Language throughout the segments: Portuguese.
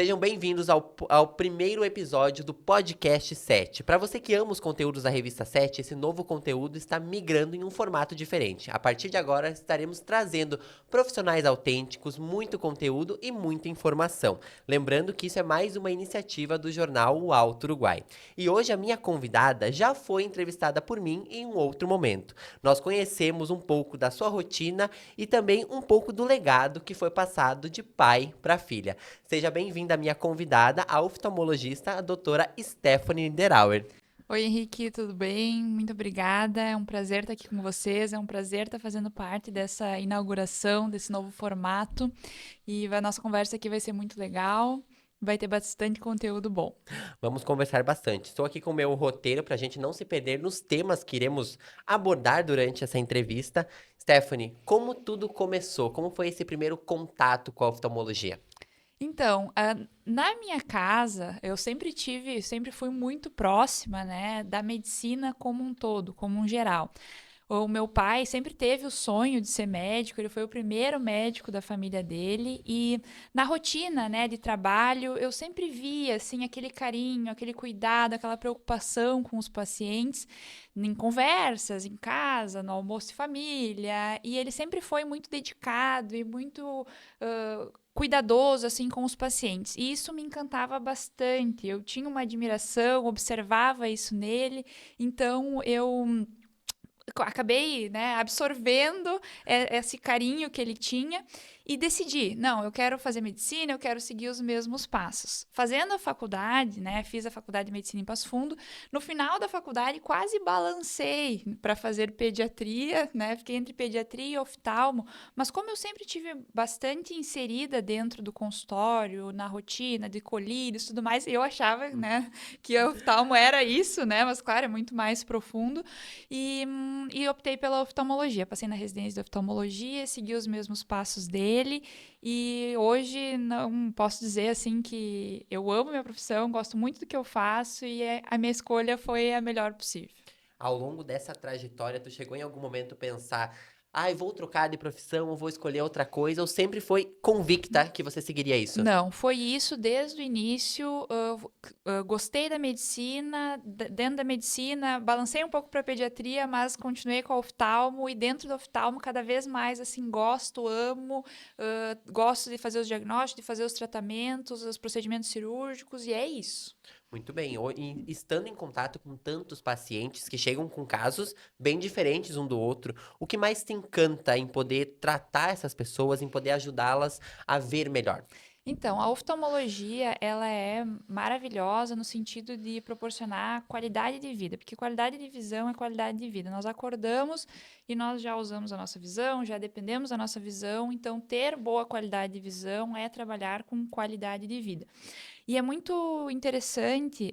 Sejam bem-vindos ao primeiro episódio do Podcast 7. Para você que ama os conteúdos da Revista 7, esse novo conteúdo está migrando em um formato diferente. A partir de agora, estaremos trazendo profissionais autênticos, muito conteúdo e muita informação. Lembrando que isso é mais uma iniciativa do jornal O Alto Uruguai. E hoje a minha convidada já foi entrevistada por mim em um outro momento. Nós conhecemos um pouco da sua rotina e também um pouco do legado que foi passado de pai para filha. Seja bem-vinda, minha convidada, a oftalmologista, a doutora Stephanie Niederauer. Oi, Henrique, tudo bem? Muito obrigada. É um prazer estar aqui com vocês. É um prazer estar fazendo parte dessa inauguração, desse novo formato. E a nossa conversa aqui vai ser muito legal. Vai ter bastante conteúdo bom. Vamos conversar bastante. Estou aqui com o meu roteiro para a gente não se perder nos temas que iremos abordar durante essa entrevista. Stephanie, como tudo começou? Como foi esse primeiro contato com a oftalmologia? Então, na minha casa, eu sempre fui muito próxima, né, da medicina como um todo, como um geral. O meu pai sempre teve o sonho de ser médico, ele foi o primeiro médico da família dele e na rotina, né, de trabalho, eu sempre via assim aquele carinho, aquele cuidado, aquela preocupação com os pacientes em conversas, em casa, no almoço de família, e ele sempre foi muito dedicado e muito cuidadoso assim com os pacientes. E isso me encantava bastante. Eu tinha uma admiração, observava isso nele, então eu acabei, né, absorvendo esse carinho que ele tinha e decidi, não, eu quero fazer medicina, eu quero seguir os mesmos passos. Fazendo a faculdade, né, fiz a faculdade de medicina em Passo Fundo, no final da faculdade quase balancei para fazer pediatria, né, fiquei entre pediatria e oftalmo, mas como eu sempre tive bastante inserida dentro do consultório, na rotina de colírios e tudo mais, eu achava, né, que o oftalmo era isso, né, mas claro, é muito mais profundo. E optei pela oftalmologia. Passei na residência de oftalmologia, segui os mesmos passos dele. E hoje não posso dizer assim que eu amo minha profissão, gosto muito do que eu faço e a minha escolha foi a melhor possível. Ao longo dessa trajetória, tu chegou em algum momento a pensar, ai, vou trocar de profissão, ou vou escolher outra coisa, ou sempre foi convicta que você seguiria isso? Não, foi isso desde o início. Gostei da medicina, dentro da medicina, balancei um pouco para pediatria, mas continuei com a oftalmo e dentro do oftalmo cada vez mais assim gosto, amo, gosto de fazer os diagnósticos, de fazer os tratamentos, os procedimentos cirúrgicos e é isso. Muito bem. E estando em contato com tantos pacientes que chegam com casos bem diferentes um do outro, o que mais te encanta em poder tratar essas pessoas, em poder ajudá-las a ver melhor? Então, a oftalmologia, ela é maravilhosa no sentido de proporcionar qualidade de vida, porque qualidade de visão é qualidade de vida. Nós acordamos e nós já usamos a nossa visão, já dependemos da nossa visão, então ter boa qualidade de visão é trabalhar com qualidade de vida. E é muito interessante.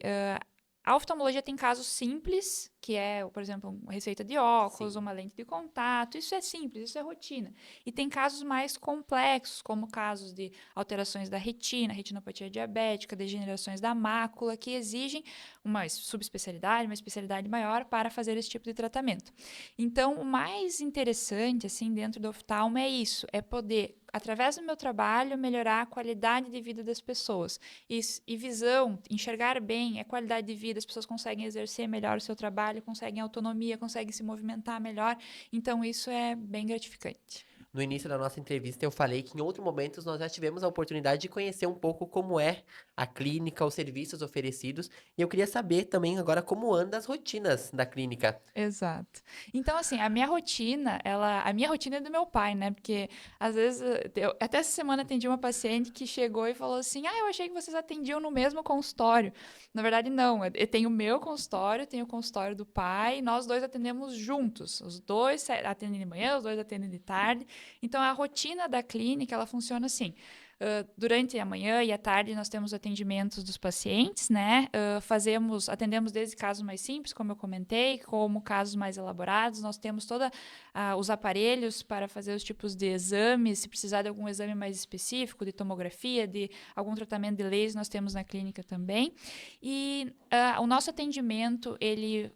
A oftalmologia tem casos simples, que é, por exemplo, uma receita de óculos, Sim. uma lente de contato. Isso é simples, isso é rotina. E tem casos mais complexos, como casos de alterações da retina, retinopatia diabética, degenerações da mácula, que exigem uma subespecialidade, uma especialidade maior para fazer esse tipo de tratamento. Então, o mais interessante, assim, dentro do oftalmo é isso, é poder, através do meu trabalho, melhorar a qualidade de vida das pessoas. E visão, enxergar bem, é qualidade de vida, as pessoas conseguem exercer melhor o seu trabalho, conseguem autonomia, conseguem se movimentar melhor. Então, isso é bem gratificante. No início da nossa entrevista, eu falei que em outros momentos nós já tivemos a oportunidade de conhecer um pouco como é a clínica, os serviços oferecidos, e eu queria saber também agora como anda as rotinas da clínica. Exato. Então, assim, a minha rotina é do meu pai, né? Porque às vezes, até essa semana atendi uma paciente que chegou e falou assim: Ah, eu achei que vocês atendiam no mesmo consultório. Na verdade, não. Eu tenho o meu consultório, tenho o consultório do pai, e nós dois atendemos juntos. Os dois atendem de manhã, os dois atendem de tarde. Então, a rotina da clínica, ela funciona assim. Durante a manhã e a tarde nós temos atendimentos dos pacientes, né? Atendemos desde casos mais simples, como eu comentei, como casos mais elaborados. Nós temos todos os aparelhos para fazer os tipos de exames, se precisar de algum exame mais específico, de tomografia, de algum tratamento de laser, nós temos na clínica também. E o nosso atendimento, ele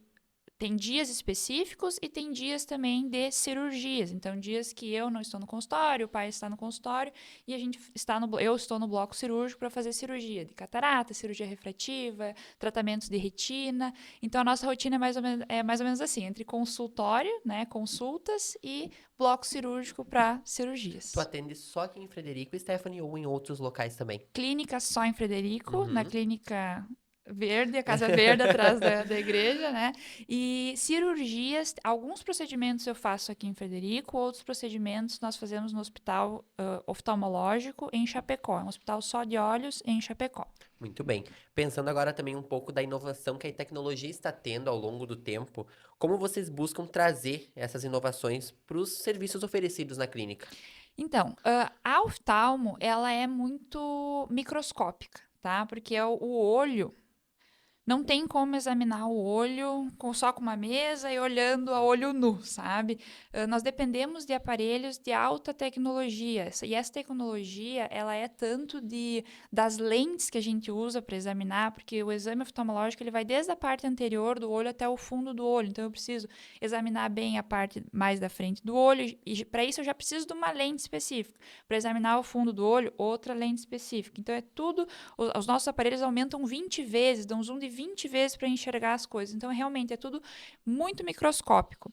tem dias específicos e tem dias também de cirurgias. Então, dias que eu não estou no consultório, o pai está no consultório e eu estou no bloco cirúrgico para fazer cirurgia de catarata, cirurgia refrativa, tratamentos de retina. Então, a nossa rotina é mais ou menos assim, entre consultório, né, consultas e bloco cirúrgico para Tu cirurgias. atende só aqui em Frederico, Stephanie, ou em outros locais também? Clínica só em Frederico, na Uhum. clínica verde, a Casa Verde atrás da igreja, né? E cirurgias, alguns procedimentos eu faço aqui em Frederico, outros procedimentos nós fazemos no hospital oftalmológico em Chapecó, é um hospital só de olhos em Chapecó. Muito bem. Pensando agora também um pouco da inovação que a tecnologia está tendo ao longo do tempo, como vocês buscam trazer essas inovações para os serviços oferecidos na clínica? Então, a oftalmo, ela é muito microscópica, tá? Porque o olho não tem como examinar o olho só com uma mesa e olhando a olho nu, sabe? Nós dependemos de aparelhos de alta tecnologia. E essa tecnologia, ela é tanto das lentes que a gente usa para examinar, porque o exame oftalmológico ele vai desde a parte anterior do olho até o fundo do olho. Então, eu preciso examinar bem a parte mais da frente do olho. E para isso, eu já preciso de uma lente específica. Para examinar o fundo do olho, outra lente específica. Então, é tudo. Os nossos aparelhos aumentam 20 vezes, dão um zoom de 20 vezes para enxergar as coisas. Então, realmente, é tudo muito microscópico.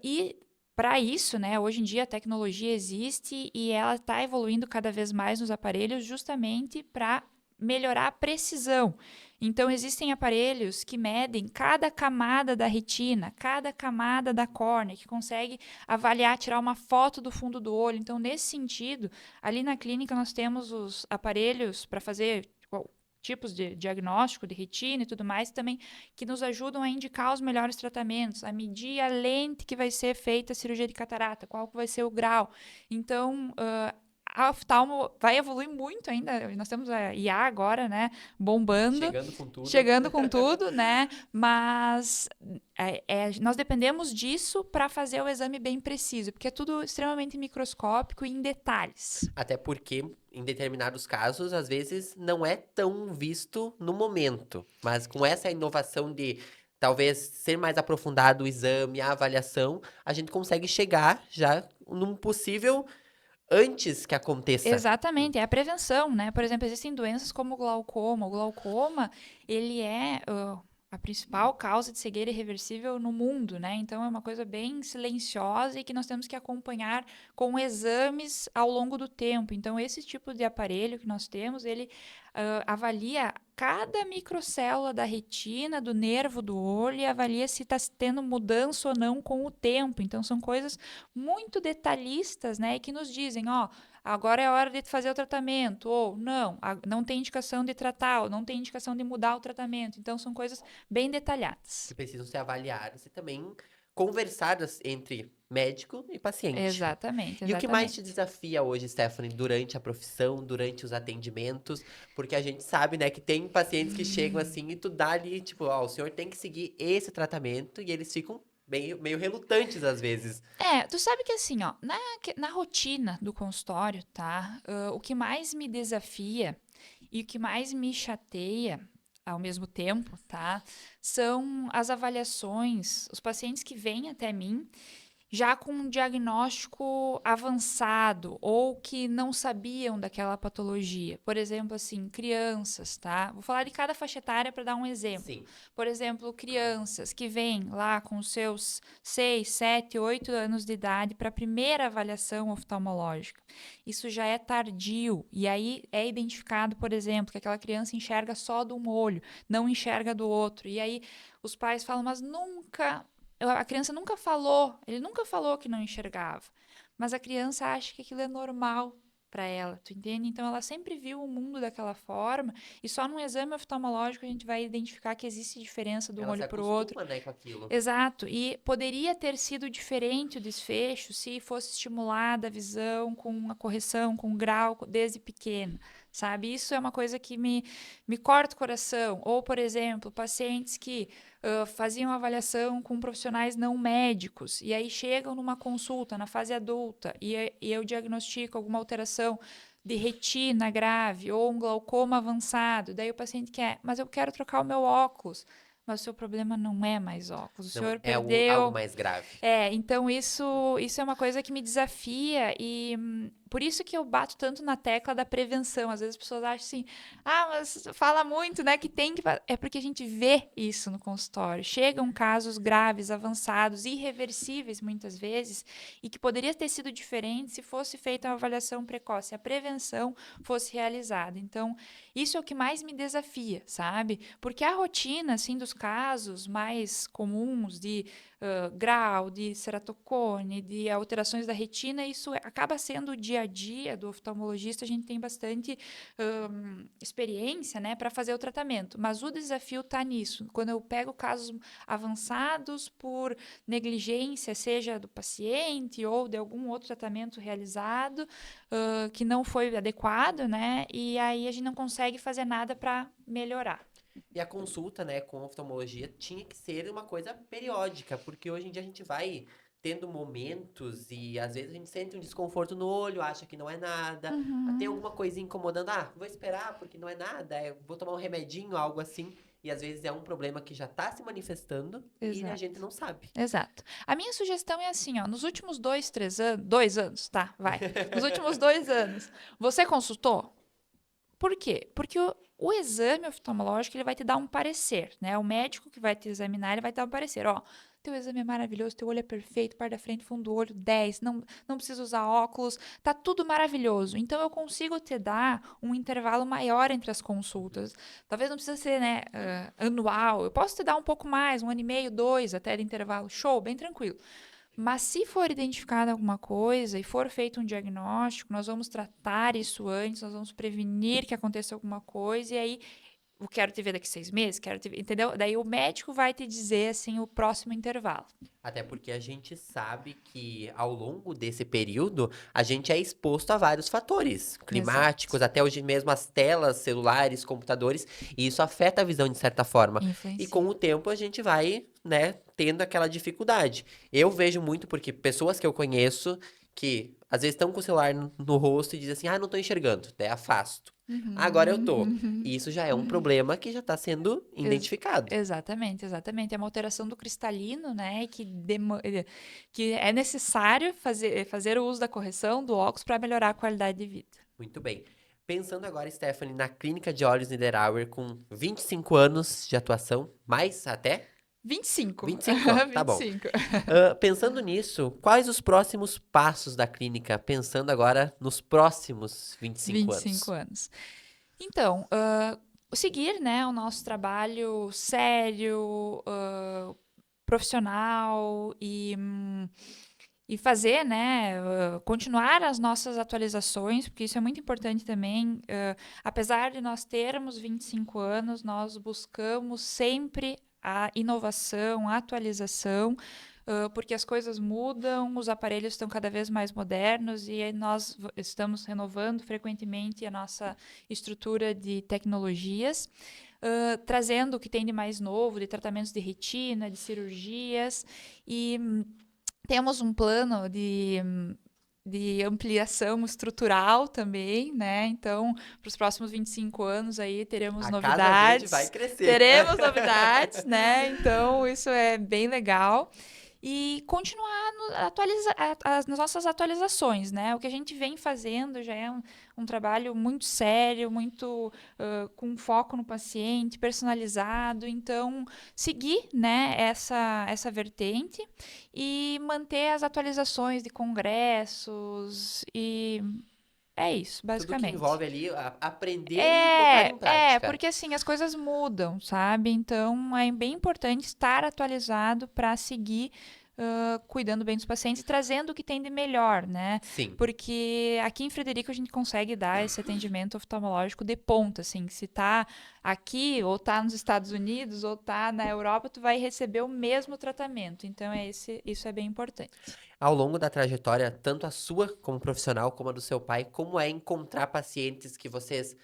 E para isso, né, hoje em dia a tecnologia existe e ela está evoluindo cada vez mais nos aparelhos justamente para melhorar a precisão. Então, existem aparelhos que medem cada camada da retina, cada camada da córnea, que consegue avaliar, tirar uma foto do fundo do olho. Então, nesse sentido, ali na clínica nós temos os aparelhos para fazer tipos de diagnóstico de retina e tudo mais, também que nos ajudam a indicar os melhores tratamentos, a medir a lente que vai ser feita a cirurgia de catarata, qual que vai ser o grau. Então, a oftalmo vai evoluir muito ainda. Nós temos a IA agora, né, bombando, Chegando com tudo. chegando com tudo, né? Mas nós dependemos disso para fazer o exame bem preciso, porque é tudo extremamente microscópico e em detalhes. Até porque, em determinados casos, às vezes não é tão visto no momento. Mas com essa inovação de talvez ser mais aprofundado o exame, a avaliação, a gente consegue chegar já num possível antes que aconteça. Exatamente, é a prevenção, né? Por exemplo, existem doenças como o glaucoma. O glaucoma, ele é a principal causa de cegueira irreversível no mundo, né? Então, é uma coisa bem silenciosa e que nós temos que acompanhar com exames ao longo do tempo. Então, esse tipo de aparelho que nós temos, ele avalia cada microcélula da retina, do nervo do olho e avalia se está tendo mudança ou não com o tempo. Então, são coisas muito detalhistas, né? E que nos dizem, ó, agora é a hora de fazer o tratamento, ou não, não tem indicação de tratar, ou não tem indicação de mudar o tratamento. Então, são coisas bem detalhadas. Que precisam ser avaliadas e também conversadas entre médico e paciente. Exatamente, E o que mais te exatamente. desafia hoje, Stephanie, durante a profissão, durante os atendimentos? Porque a gente sabe, né, que tem pacientes que chegam assim e tu dá ali, tipo, ó, o senhor tem que seguir esse tratamento e eles ficam meio relutantes às vezes. Tu sabe que assim, ó, na rotina do consultório, tá? O que mais me desafia e o que mais me chateia ao mesmo tempo, tá? São as avaliações, os pacientes que vêm até mim já com um diagnóstico avançado ou que não sabiam daquela patologia. Por exemplo, assim, crianças, tá? Vou falar de cada faixa etária para dar um exemplo. Sim. Por exemplo, crianças que vêm lá com seus 6, 7, 8 anos de idade para a primeira avaliação oftalmológica. Isso já é tardio e aí é identificado, por exemplo, que aquela criança enxerga só de um olho, não enxerga do outro. E aí os pais falam, mas nunca a criança nunca falou, ele nunca falou que não enxergava, mas a criança acha que aquilo é normal para ela, tu entende? Então ela sempre viu o mundo daquela forma e só num exame oftalmológico a gente vai identificar que existe diferença de um Ela se olho para o outro. acostuma, né, com aquilo. Exato, e poderia ter sido diferente o desfecho se fosse estimulada a visão com a correção, com o grau desde pequeno, sabe? Isso é uma coisa que me corta o coração. Ou, por exemplo, pacientes que faziam avaliação com profissionais não médicos e aí chegam numa consulta na fase adulta e eu diagnostico alguma alteração de retina grave ou um glaucoma avançado, daí o paciente quer, mas eu quero trocar o meu óculos. mas o seu problema não é mais óculos. O Não senhor é perdeu. algo mais grave. Então isso é uma coisa que me desafia e por isso que eu bato tanto na tecla da prevenção. Às vezes as pessoas acham assim, mas fala muito, né, que tem que... É porque a gente vê isso no consultório. Chegam casos graves, avançados, irreversíveis muitas vezes, e que poderia ter sido diferente se fosse feita uma avaliação precoce, a prevenção fosse realizada. Então, isso é o que mais me desafia, sabe? Porque a rotina, assim, dos casos mais comuns de grau, de ceratocone, de alterações da retina, isso acaba sendo o dia a dia do oftalmologista. A gente tem bastante experiência, né, para fazer o tratamento, mas o desafio está nisso. Quando eu pego casos avançados por negligência, seja do paciente ou de algum outro tratamento realizado que não foi adequado, né, e aí a gente não consegue fazer nada para melhorar. E a consulta, né, com oftalmologia tinha que ser uma coisa periódica, porque hoje em dia a gente vai tendo momentos e às vezes a gente sente um desconforto no olho, acha que não é nada, tem Uhum. alguma coisinha incomodando, vou esperar porque não é nada, vou tomar um remedinho, algo assim, e às vezes é um problema que já tá se manifestando e a gente Exato. não sabe. Exato. A minha sugestão é assim, ó, nos últimos 2, 3 anos, 2 anos, tá, vai. Nos últimos 2 anos, você consultou? Por quê? Porque o exame oftalmológico ele vai te dar um parecer, né? O médico que vai te examinar, ele vai te dar um parecer. Ó, teu exame é maravilhoso, teu olho é perfeito, par da frente, fundo do olho, 10, não precisa usar óculos, tá tudo maravilhoso. Então, eu consigo te dar um intervalo maior entre as consultas. Talvez não precisa ser, né, anual. Eu posso te dar um pouco mais, 1 ano e meio, 2, até de intervalo. Show, bem tranquilo. Mas se for identificada alguma coisa e for feito um diagnóstico, nós vamos tratar isso antes, nós vamos prevenir que aconteça alguma coisa, e aí eu quero te ver daqui 6 meses, quero te ver, entendeu? Daí o médico vai te dizer assim o próximo intervalo. Até porque a gente sabe que ao longo desse período a gente é exposto a vários fatores Exato. climáticos, até hoje mesmo as telas, celulares, computadores, e isso afeta a visão de certa forma. E com Influencia. o tempo a gente vai, né, tendo aquela dificuldade. Eu vejo muito porque pessoas que eu conheço que às vezes estão com o celular no rosto e dizem assim: não tô enxergando, daí afasto. Agora eu Uhum, tô. uhum. E isso já é um problema que já está sendo Ex- identificado. exatamente, exatamente. É uma alteração do cristalino, né? Que é necessário fazer o uso da correção do óculos para melhorar a qualidade de vida. Muito bem. Pensando agora, Stephanie, na clínica de olhos Niederauer, com 25 anos de atuação, mais até 25. 25, tá bom. 25. Pensando nisso, quais os próximos passos da clínica? Pensando agora nos próximos 25 25 anos. anos. Então, seguir, né, o nosso trabalho sério, profissional e fazer, né, continuar as nossas atualizações, porque isso é muito importante também. Apesar de nós termos 25 anos, nós buscamos sempre a inovação, a atualização, porque as coisas mudam, os aparelhos estão cada vez mais modernos e aí nós estamos renovando frequentemente a nossa estrutura de tecnologias, trazendo o que tem de mais novo, de tratamentos de retina, de cirurgias e temos um plano de ampliação estrutural também, né? Então, para os próximos 25 anos aí A Casa Verde vai novidades. crescer. Teremos novidades, né? Então, isso é bem legal. E continuar as nossas atualizações, né? O que a gente vem fazendo já é um trabalho muito sério, muito com foco no paciente, personalizado. Então, seguir, né, essa vertente e manter as atualizações de congressos e é isso, Tudo que basicamente. envolve ali aprender e botar em prática. Porque assim, as coisas mudam, sabe? Então é bem importante estar atualizado para seguir cuidando bem dos pacientes e trazendo o que tem de melhor, né? Sim. Porque aqui em Frederico a gente consegue dar esse atendimento oftalmológico de ponta, assim, se tá aqui, ou tá nos Estados Unidos, ou tá na Europa, tu vai receber o mesmo tratamento. Então isso é bem importante. Ao longo da trajetória, tanto a sua como profissional, como a do seu pai, como é encontrar pacientes que vocês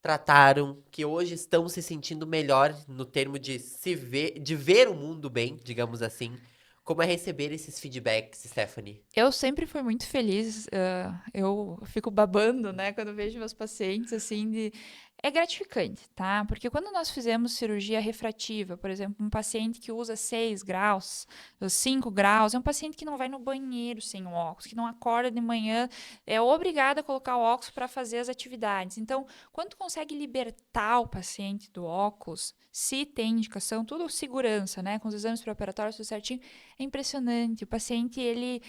trataram, que hoje estão se sentindo melhor no termo de se ver, de ver o mundo bem, digamos assim. Como é receber esses feedbacks, Stephanie? Eu sempre fui muito feliz, eu fico babando, né, quando vejo meus pacientes, assim, É gratificante, tá? Porque quando nós fizemos cirurgia refrativa, por exemplo, um paciente que usa 6 graus, 5 graus, é um paciente que não vai no banheiro sem o óculos, que não acorda de manhã, é obrigado a colocar o óculos para fazer as atividades. Então, quando tu consegue libertar o paciente do óculos, se tem indicação, tudo segurança, né? Com os exames pré-operatórios, tudo certinho, é impressionante. O paciente, ele,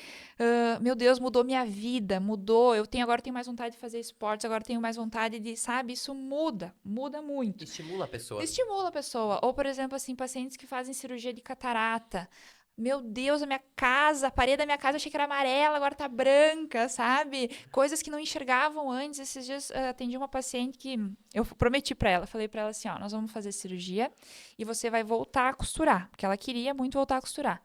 meu Deus, mudou minha vida, mudou. Agora tenho mais vontade de fazer esportes, agora tenho mais vontade de, sabe, isso muda muito. Estimula a pessoa. Estimula a pessoa. Ou, por exemplo, assim, pacientes que fazem cirurgia de catarata. Meu Deus, a minha casa, a parede da minha casa eu achei que era amarela, agora tá branca, sabe? Coisas que não enxergavam antes. Esses dias atendi uma paciente que eu prometi pra ela, falei pra ela assim, ó, nós vamos fazer cirurgia e você vai voltar a costurar, porque ela queria muito voltar a costurar.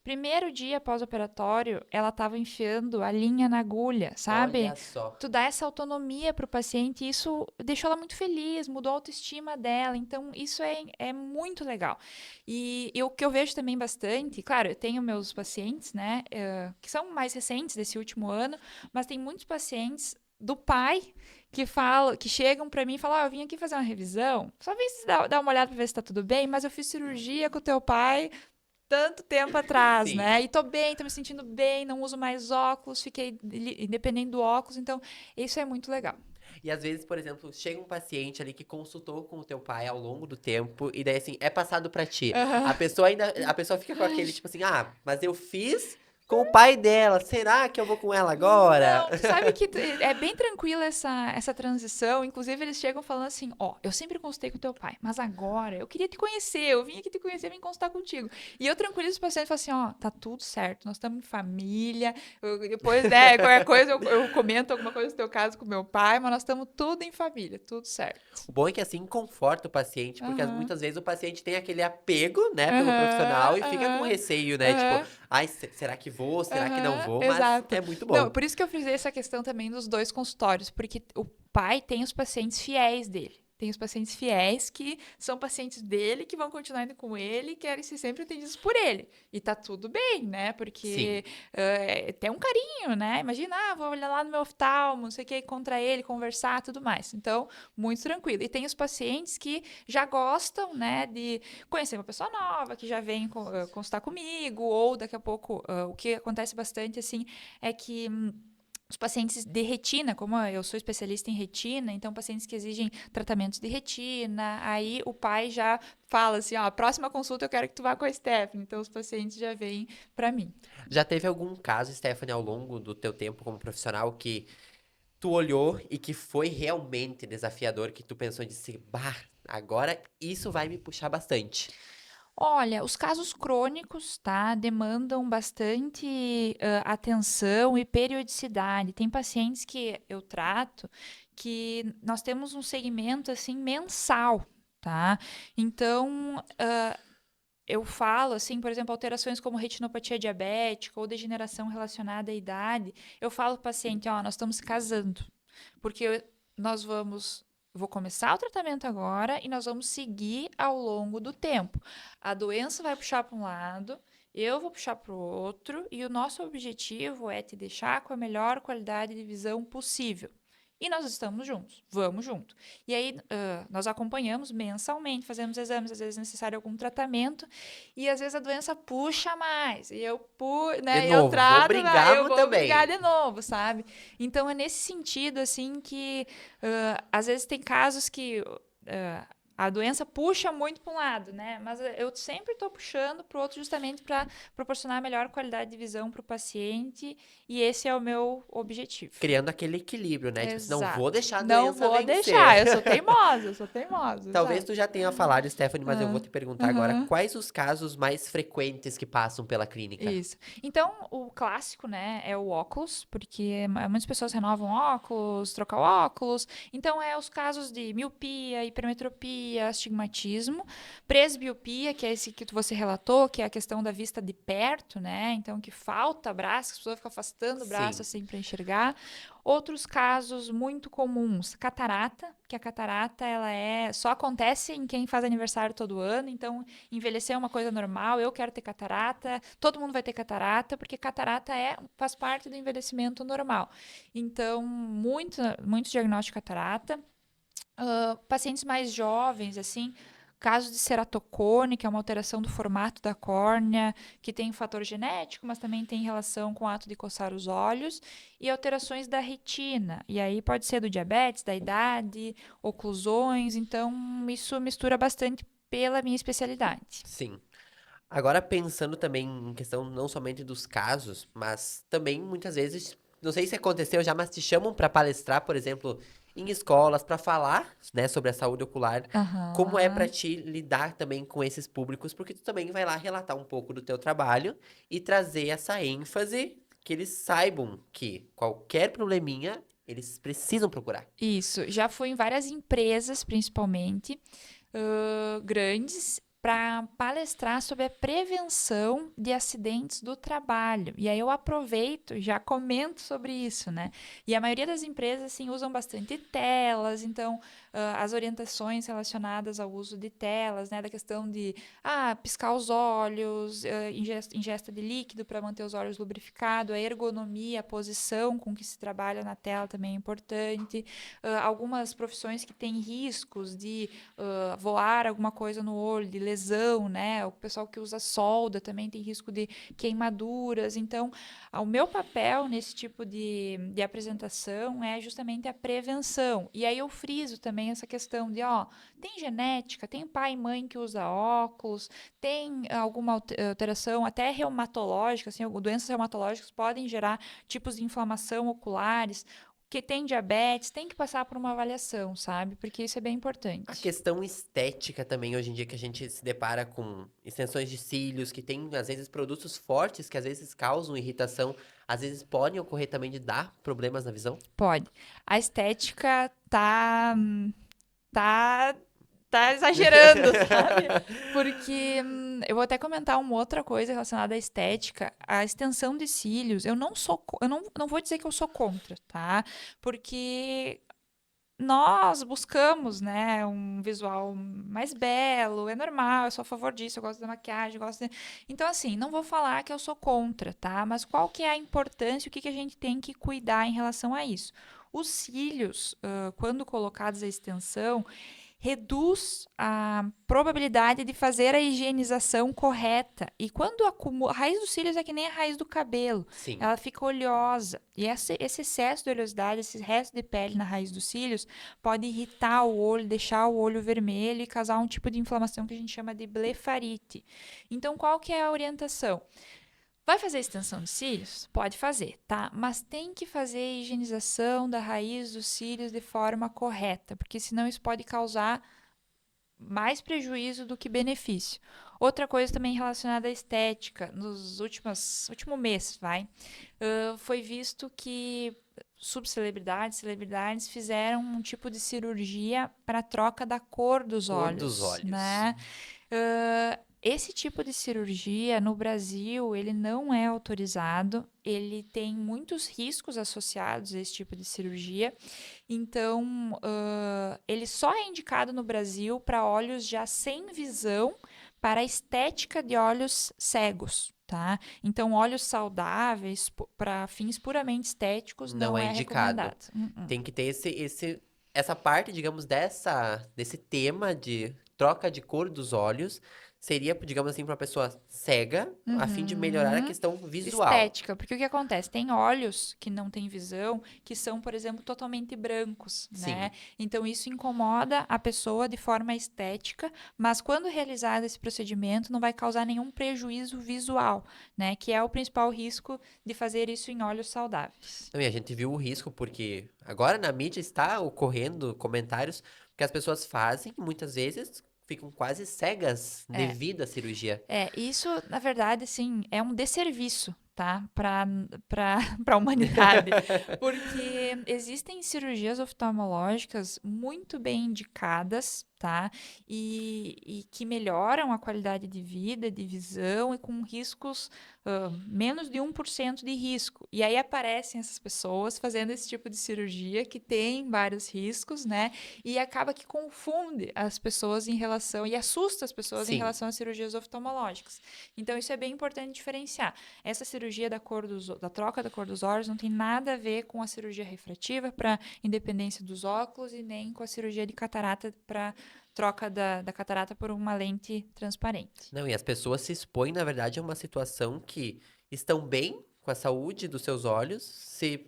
Primeiro dia pós-operatório, ela estava enfiando a linha na agulha, sabe? Olha só. Tu dá essa autonomia para o paciente e isso deixou ela muito feliz, mudou a autoestima dela. Então, isso é muito legal. E o que eu vejo também bastante, claro, eu tenho meus pacientes, né, que são mais recentes desse último ano, mas tem muitos pacientes do pai que chegam para mim e falam, eu vim aqui fazer uma revisão, só vem dar uma olhada para ver se está tudo bem, mas eu fiz cirurgia com o teu pai tanto tempo atrás, Sim. né? E tô bem, tô me sentindo bem, não uso mais óculos, fiquei independente do óculos, então isso é muito legal. E às vezes, por exemplo, chega um paciente ali que consultou com o teu pai ao longo do tempo e daí assim, é passado pra ti. A pessoa fica com aquele tipo assim: "Ah, mas eu fiz com o pai dela. Será que eu vou com ela agora?" Não, tu sabe que é bem tranquila essa transição. Inclusive, eles chegam falando assim: ó, eu sempre consultei com teu pai, mas agora eu queria te conhecer, eu vim aqui te conhecer, vim consultar contigo. E eu tranquilizo os pacientes e falo assim: ó, tá tudo certo, nós estamos em família. Depois, né, qualquer coisa eu comento alguma coisa do teu caso com meu pai, mas nós estamos tudo em família, tudo certo. O bom é que assim conforta o paciente, porque Aham, muitas vezes o paciente tem aquele apego, né, pelo profissional aham, e fica com aham, receio, né? Tipo, aham. ai, será que vou? Será que não Aham, vou? Mas exato. é muito Não, bom. por isso que eu fiz essa questão também dos dois consultórios, porque o pai tem os pacientes fiéis dele. Tem os pacientes fiéis que são pacientes dele, que vão continuar indo com ele e querem ser sempre atendidos por ele. E tá tudo bem, né? Sim. Porque tem um carinho, né? Imagina, vou olhar lá no meu oftalmo, não sei o que, contra ele, conversar, tudo mais. Então, muito tranquilo. E tem os pacientes que já gostam, né, de conhecer uma pessoa nova, que já vem consultar comigo, ou daqui a pouco, o que acontece bastante, assim, é que os pacientes de retina, como eu sou especialista em retina, então pacientes que exigem tratamentos de retina, aí o pai já fala assim, ó, a próxima consulta eu quero que tu vá com a Stephanie, então os pacientes já vêm para mim. Já teve algum caso, Stephanie, ao longo do teu tempo como profissional que tu olhou e que foi realmente desafiador, que tu pensou e disse, bah, agora isso vai me puxar bastante. Olha, os casos crônicos, tá, demandam bastante atenção e periodicidade. Tem pacientes que eu trato que nós temos um segmento assim mensal, tá? Então, eu falo assim, por exemplo, alterações como retinopatia diabética ou degeneração relacionada à idade, eu falo para o paciente, ó, nós estamos casando, porque nós vou começar o tratamento agora e nós vamos seguir ao longo do tempo. A doença vai puxar para um lado, eu vou puxar para o outro, e o nosso objetivo é te deixar com a melhor qualidade de visão possível. E nós estamos juntos, vamos junto. E aí, nós acompanhamos mensalmente, fazemos exames, às vezes é necessário algum tratamento, e às vezes a doença puxa mais, e De eu novo, vou trato, mas eu brigar vou brigar também. de novo, sabe? Então é nesse sentido, assim, que às vezes tem casos que a doença puxa muito para um lado, né? Mas eu sempre estou puxando para o outro justamente para proporcionar a melhor qualidade de visão para o paciente, e esse é o meu objetivo. Criando aquele equilíbrio, né? Tipo assim, não vou Exato. deixar a Não doença vou vencer. deixar, eu sou teimosa, Talvez exato. tu já tenha falado, Stephanie, mas eu vou Ah, te perguntar agora, aham. quais os casos mais frequentes que passam pela clínica? Isso. Então, o clássico, né, é o óculos, porque muitas pessoas renovam óculos, trocam óculos. Então, é os casos de miopia, hipermetropia, astigmatismo, presbiopia, que é esse que você relatou, que é a questão da vista de perto, né? Então, que falta braço, que a pessoa fica afastando o braço Sim. assim para enxergar. Outros casos muito comuns, catarata, que a catarata ela só acontece em quem faz aniversário todo ano, então envelhecer é uma coisa normal, eu quero ter catarata, todo mundo vai ter catarata, porque catarata faz parte do envelhecimento normal. Então, muito diagnóstico de catarata. Pacientes mais jovens, assim, casos de ceratocone, que é uma alteração do formato da córnea, que tem um fator genético, mas também tem relação com o ato de coçar os olhos, e alterações da retina. E aí pode ser do diabetes, da idade, oclusões, então isso mistura bastante pela minha especialidade. Sim. Agora pensando também em questão não somente dos casos, mas também muitas vezes, não sei se aconteceu já, mas te chamam para palestrar, por exemplo, em escolas para falar, né, sobre a saúde ocular. Como é para Aham. ti lidar também com esses públicos, porque tu também vai lá relatar um pouco do teu trabalho e trazer essa ênfase que eles saibam que qualquer probleminha eles precisam procurar. Isso, já fui em várias empresas, principalmente, grandes, para palestrar sobre a prevenção de acidentes do trabalho. E aí eu aproveito, já comento sobre isso, né? E a maioria das empresas, assim, usam bastante telas, então as orientações relacionadas ao uso de telas, né? Da questão de piscar os olhos, ingesta de líquido para manter os olhos lubrificados, a ergonomia, a posição com que se trabalha na tela também é importante. Algumas profissões que têm riscos de voar alguma coisa no olho, de lesão, né? O pessoal que usa solda também tem risco de queimaduras. Então, o meu papel nesse tipo de apresentação é justamente a prevenção. E aí eu friso também essa questão de, tem genética, tem pai e mãe que usa óculos, tem alguma alteração até reumatológica, assim, doenças reumatológicas podem gerar tipos de inflamação oculares. Que tem diabetes, tem que passar por uma avaliação, sabe? Porque isso é bem A importante. questão estética também, hoje em dia, que a gente se depara com extensões de cílios, que tem, às vezes, produtos fortes que às vezes causam irritação, às vezes podem ocorrer também de dar problemas na visão. Pode. A estética tá, tá exagerando, sabe? Porque eu vou até comentar uma outra coisa relacionada à estética. A extensão de cílios, eu não sou, eu não vou dizer que eu sou contra, tá? Porque nós buscamos, né, um visual mais belo, é normal, eu sou a favor disso, eu gosto da maquiagem, eu gosto de... Então, assim, não vou falar que eu sou contra, tá? Mas qual que é a importância, o que que a gente tem que cuidar em relação a isso? Os cílios, quando colocados à extensão, reduz a probabilidade de fazer a higienização correta. E quando acumula, a raiz dos cílios é que nem a raiz do cabelo, Sim. ela fica oleosa. E esse excesso de oleosidade, esse resto de pele na raiz dos cílios, pode irritar o olho, deixar o olho vermelho e causar um tipo de inflamação que a gente chama de blefarite. Então, qual que é a orientação? Vai fazer extensão de cílios? Pode fazer, tá? Mas tem que fazer a higienização da raiz dos cílios de forma correta, porque senão isso pode causar mais prejuízo do que benefício. Outra coisa também relacionada à estética, nos último mês, foi visto que subcelebridades, celebridades fizeram um tipo de cirurgia para troca da cor dos Cor dos olhos, olhos. né? Esse tipo de cirurgia no Brasil, ele não é autorizado, ele tem muitos riscos associados a esse tipo de cirurgia, então ele só é indicado no Brasil para olhos já sem visão, para a estética de olhos cegos, tá? Então, olhos saudáveis, para fins puramente estéticos, Não não é é indicado. recomendado. Tem que ter essa parte, digamos, desse tema de troca de cor dos olhos. Seria, digamos assim, para uma pessoa cega, a fim de melhorar a Uhum. questão visual. Estética, porque o que acontece? Tem olhos que não têm visão, que são, por exemplo, totalmente brancos, né? Sim. Então isso incomoda a pessoa de forma estética, mas quando realizado esse procedimento não vai causar nenhum prejuízo visual, né? Que é o principal risco de fazer isso em olhos saudáveis. Não, e a gente viu o risco porque agora na mídia está ocorrendo comentários que as pessoas fazem, muitas vezes ficam quase cegas É, devido à cirurgia. isso, na verdade, assim, é um desserviço, tá? Para a humanidade. Porque existem cirurgias oftalmológicas muito bem indicadas, tá? E que melhoram a qualidade de vida, de visão e com riscos, menos de 1% de risco. E aí aparecem essas pessoas fazendo esse tipo de cirurgia que tem vários riscos, né? E acaba que confunde as pessoas em relação e assusta as pessoas em Sim, relação às cirurgias oftalmológicas. Então, isso é bem importante diferenciar. Essa cirurgia cirurgia da troca da cor dos olhos não tem nada a ver com a cirurgia refrativa para independência dos óculos e nem com a cirurgia de catarata para troca da catarata por uma lente transparente. Não, e as pessoas se expõem, na verdade, a uma situação que estão bem com a saúde dos seus olhos, se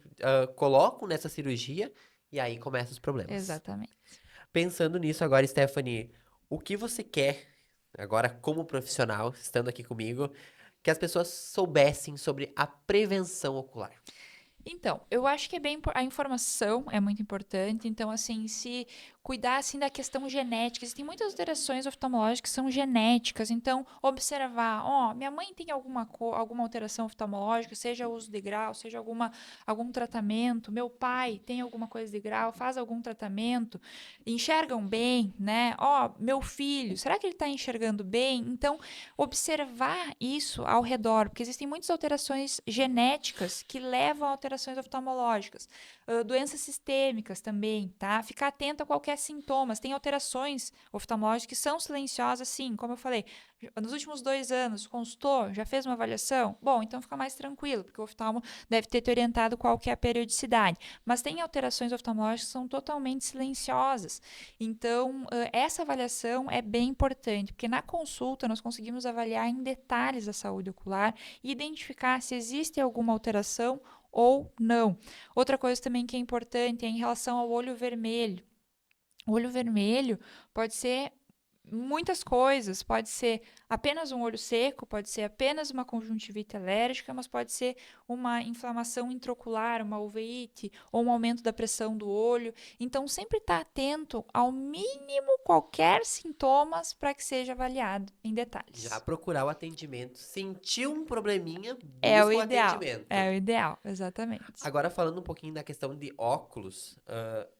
colocam nessa cirurgia e aí começam os problemas. Exatamente. Pensando nisso agora, Stephanie, o que você quer, agora como profissional, estando aqui comigo, que as pessoas soubessem sobre a prevenção ocular? Então, eu acho que a informação é muito importante. Então, assim, se cuidar assim da questão genética, existem muitas alterações oftalmológicas que são genéticas. Então, observar, minha mãe tem alguma alteração oftalmológica, seja uso de grau, seja algum tratamento. Meu pai tem alguma coisa de grau, faz algum tratamento. Enxergam bem, né? Meu filho, será que ele está enxergando bem? Então, observar isso ao redor, porque existem muitas alterações genéticas que levam a alterações oftalmológicas, doenças sistêmicas também, tá? Ficar atento a qualquer sintomas. Tem alterações oftalmológicas que são silenciosas, sim, como eu falei. Nos últimos 2 anos, consultou? Já fez uma avaliação? Bom, então fica mais tranquilo, porque o oftalmo deve ter te orientado qual que é a periodicidade. Mas tem alterações oftalmológicas que são totalmente silenciosas. Então, essa avaliação é bem importante, porque na consulta nós conseguimos avaliar em detalhes a saúde ocular e identificar se existe alguma alteração ou não. Outra coisa também que é importante é em relação ao olho vermelho. O olho vermelho pode ser muitas coisas, pode ser apenas um olho seco, pode ser apenas uma conjuntivite alérgica, mas pode ser uma inflamação intraocular, uma uveíte ou um aumento da pressão do olho. Então, sempre estar atento ao mínimo qualquer sintomas para que seja avaliado em detalhes. Já procurar o atendimento. Sentiu um probleminha, É o busca o ideal. atendimento. É o ideal, exatamente. Agora, falando um pouquinho da questão de óculos,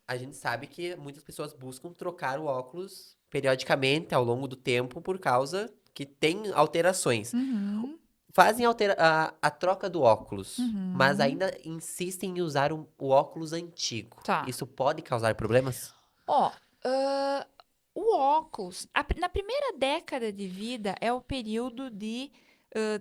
a gente sabe que muitas pessoas buscam trocar o óculos periodicamente, ao longo do tempo, por causa que tem alterações. Uhum, Fazem a troca do óculos, mas uhum. ainda insistem em usar o óculos antigo. Tá. Isso pode causar problemas? O óculos, na primeira década de vida é o período de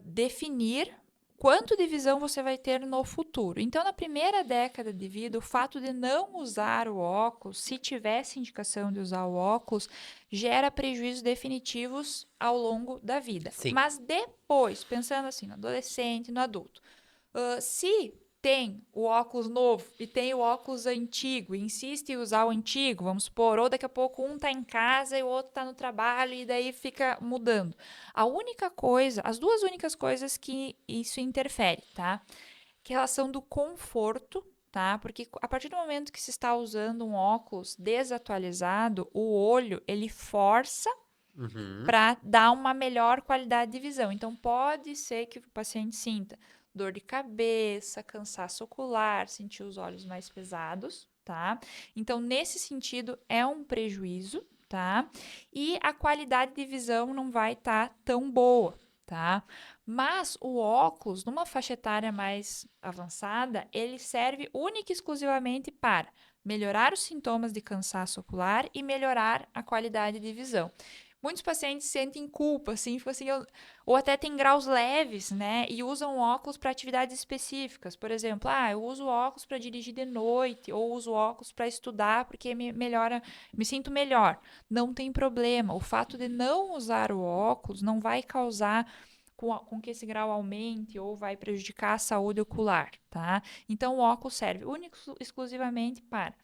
definir quanto de visão você vai ter no futuro. Então, na primeira década de vida, o fato de não usar o óculos, se tivesse indicação de usar o óculos, gera prejuízos definitivos ao longo da vida. Sim. Mas depois, pensando assim, no adolescente, no adulto, se tem o óculos novo e tem o óculos antigo e insiste em usar o antigo, vamos supor, ou daqui a pouco um tá em casa e o outro tá no trabalho e daí fica mudando. As duas únicas coisas que isso interfere, tá? Que é a relação do conforto, tá? Porque a partir do momento que se está usando um óculos desatualizado, o olho, ele força para dar uma melhor qualidade de visão. Então, pode ser que o paciente sinta dor de cabeça, cansaço ocular, sentir os olhos mais pesados, tá? Então, nesse sentido, é um prejuízo, tá? E a qualidade de visão não vai estar tão boa, tá? Mas o óculos, numa faixa etária mais avançada, ele serve única e exclusivamente para melhorar os sintomas de cansaço ocular e melhorar a qualidade de visão. Muitos pacientes sentem culpa, assim, tipo assim, ou até tem graus leves, né? E usam óculos para atividades específicas. Por exemplo, eu uso óculos para dirigir de noite, ou uso óculos para estudar porque me sinto melhor. Não tem problema. O fato de não usar o óculos não vai causar com que esse grau aumente ou vai prejudicar a saúde ocular, tá? Então, o óculos serve exclusivamente para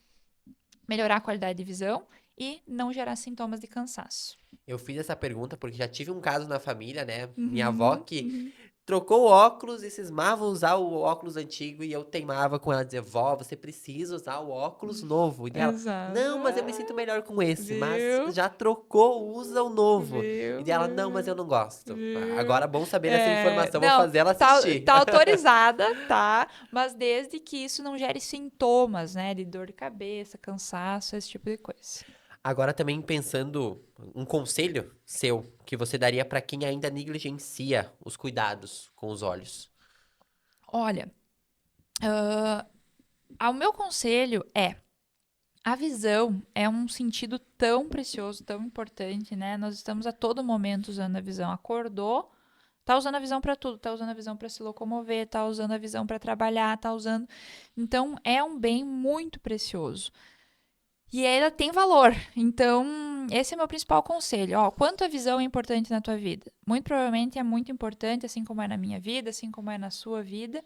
melhorar a qualidade de visão e não gerar sintomas de cansaço. Eu fiz essa pergunta porque já tive um caso na família, né? Minha avó Uhum, que uhum. trocou o óculos e cismava usar o óculos antigo e eu teimava com ela, dizer, vó, você precisa usar o óculos novo. E ela, Exato. não, mas eu me sinto melhor com esse, mas Viu? já trocou, usa o novo. E Viu? dela, não, mas eu não gosto. Agora Viu? é bom saber dessa informação, vou Não, fazer ela tá, assistir. tá autorizada, tá? Mas desde que isso não gere sintomas, né? De dor de cabeça, cansaço, esse tipo de coisa. Agora também pensando, um conselho seu que você daria para quem ainda negligencia os cuidados com os olhos. Olha, o meu conselho é: a visão é um sentido tão precioso, tão importante, né? Nós estamos a todo momento usando a visão. Acordou, Tá usando a visão para tudo, tá usando a visão para se locomover, tá usando a visão para trabalhar, tá usando. Então, é um bem muito precioso. E ela tem valor. Então, esse é o meu principal conselho. Ó, quanto a visão é importante na tua vida? Muito provavelmente é muito importante, assim como é na minha vida, assim como é na sua vida.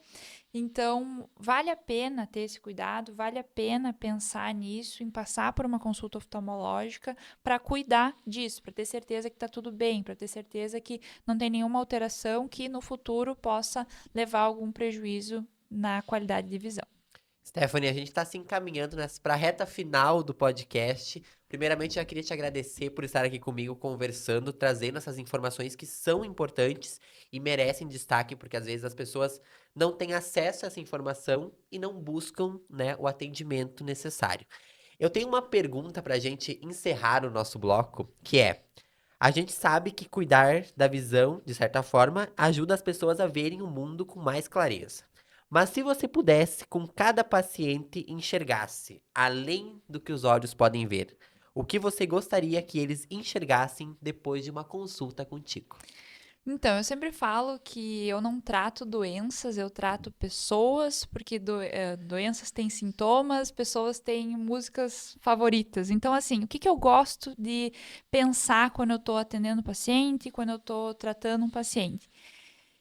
Então, vale a pena ter esse cuidado, vale a pena pensar nisso, em passar por uma consulta oftalmológica para cuidar disso, para ter certeza que está tudo bem, para ter certeza que não tem nenhuma alteração que no futuro possa levar a algum prejuízo na qualidade de visão. Stephanie, a gente está se encaminhando para a reta final do podcast. Primeiramente, já queria te agradecer por estar aqui comigo conversando, trazendo essas informações que são importantes e merecem destaque, porque às vezes as pessoas não têm acesso a essa informação e não buscam, né, o atendimento necessário. Eu tenho uma pergunta para a gente encerrar o nosso bloco, que é: a gente sabe que cuidar da visão, de certa forma, ajuda as pessoas a verem o mundo com mais clareza. Mas se você pudesse, com cada paciente, enxergasse além do que os olhos podem ver, o que você gostaria que eles enxergassem depois de uma consulta contigo? Então, eu sempre falo que eu não trato doenças, eu trato pessoas, porque doenças têm sintomas, pessoas têm músicas favoritas. Então, assim, o que que eu gosto de pensar quando eu estou atendendo o paciente, quando eu estou tratando um paciente?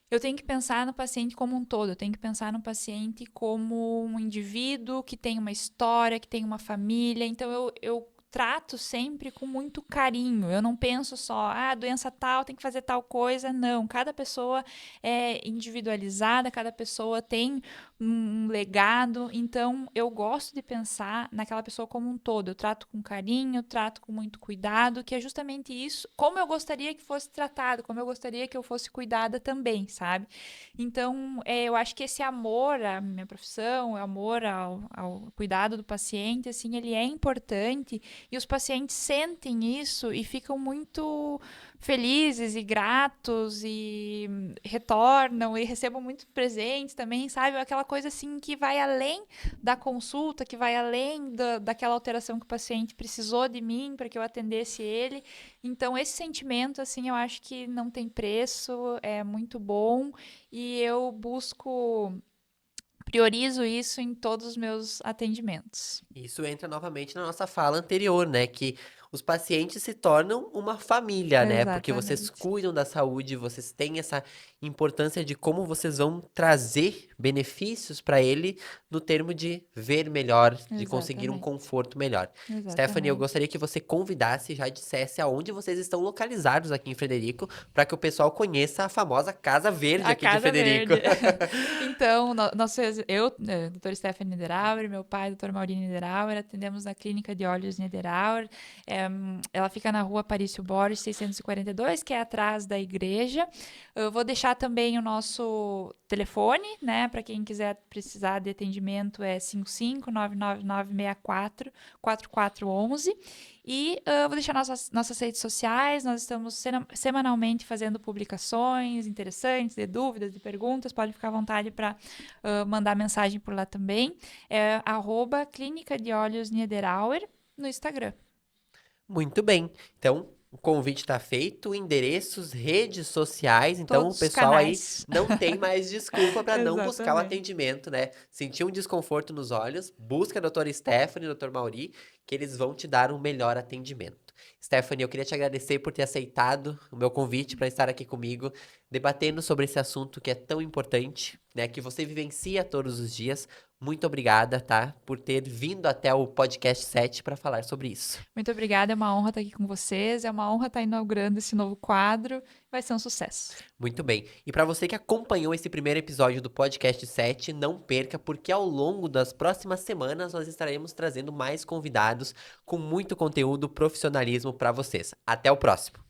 Eu tenho que pensar no paciente como um todo, eu tenho que pensar no paciente como um indivíduo que tem uma história, que tem uma família. Então, eu trato sempre com muito carinho. Eu não penso só, doença tal, tem que fazer tal coisa. Não, cada pessoa é individualizada, cada pessoa tem um legado. Então, eu gosto de pensar naquela pessoa como um todo. Eu trato com carinho, eu trato com muito cuidado, que é justamente isso, como eu gostaria que fosse tratado, como eu gostaria que eu fosse cuidada também, sabe? Então, eu acho que esse amor à minha profissão, o amor ao cuidado do paciente, assim, ele é importante e os pacientes sentem isso e ficam muito felizes e gratos e retornam e recebam muitos presentes também, sabe? Aquela coisa assim que vai além da consulta, que vai além daquela alteração que o paciente precisou de mim para que eu atendesse ele. Então, esse sentimento, assim, eu acho que não tem preço, é muito bom e eu priorizo isso em todos os meus atendimentos. Isso entra novamente na nossa fala anterior, né? Que os pacientes se tornam uma família, né? Porque vocês Exatamente. cuidam da saúde, vocês têm essa importância de como vocês vão trazer benefícios para ele no termo de ver melhor, de conseguir um Exatamente. conforto melhor. Stephanie, eu Exatamente. gostaria que você convidasse, já dissesse aonde vocês estão localizados aqui em Frederico, para que o pessoal conheça a famosa Casa Verde A aqui de Casa Frederico. Verde. Então, eu, doutora Stephanie Niederauer, meu pai, doutor Maurinho Niederauer, atendemos na Clínica de Olhos Niederauer. Ela fica na rua Parício Borges, 642, que é atrás da igreja. Eu vou deixar também o nosso telefone, né, para quem quiser precisar de atendimento, é 55-99964-4411. E vou deixar nossas redes sociais, nós estamos semanalmente fazendo publicações interessantes, de dúvidas, de perguntas, pode ficar à vontade para mandar mensagem por lá também. É @Clínica de Olhos Niederauer no Instagram. Muito bem. Então, o convite está feito, endereços, redes sociais. Então, o Todos os pessoal aí canais. não tem mais desculpa para não buscar o Exatamente. atendimento, né? Sentir um desconforto nos olhos, busca a doutora Stephanie, doutor Mauri, que eles vão te dar um melhor atendimento. Stephanie, eu queria te agradecer por ter aceitado o meu convite para estar aqui comigo, debatendo sobre esse assunto que é tão importante, né? Que você vivencia todos os dias. Muito obrigada, tá? Por ter vindo até o podcast 7 para falar sobre isso. Muito obrigada, é uma honra estar aqui com vocês, é uma honra estar inaugurando esse novo quadro, vai ser um sucesso. Muito bem. E para você que acompanhou esse primeiro episódio do podcast 7, não perca, porque ao longo das próximas semanas nós estaremos trazendo mais convidados com muito conteúdo, profissionalismo para vocês. Até o próximo.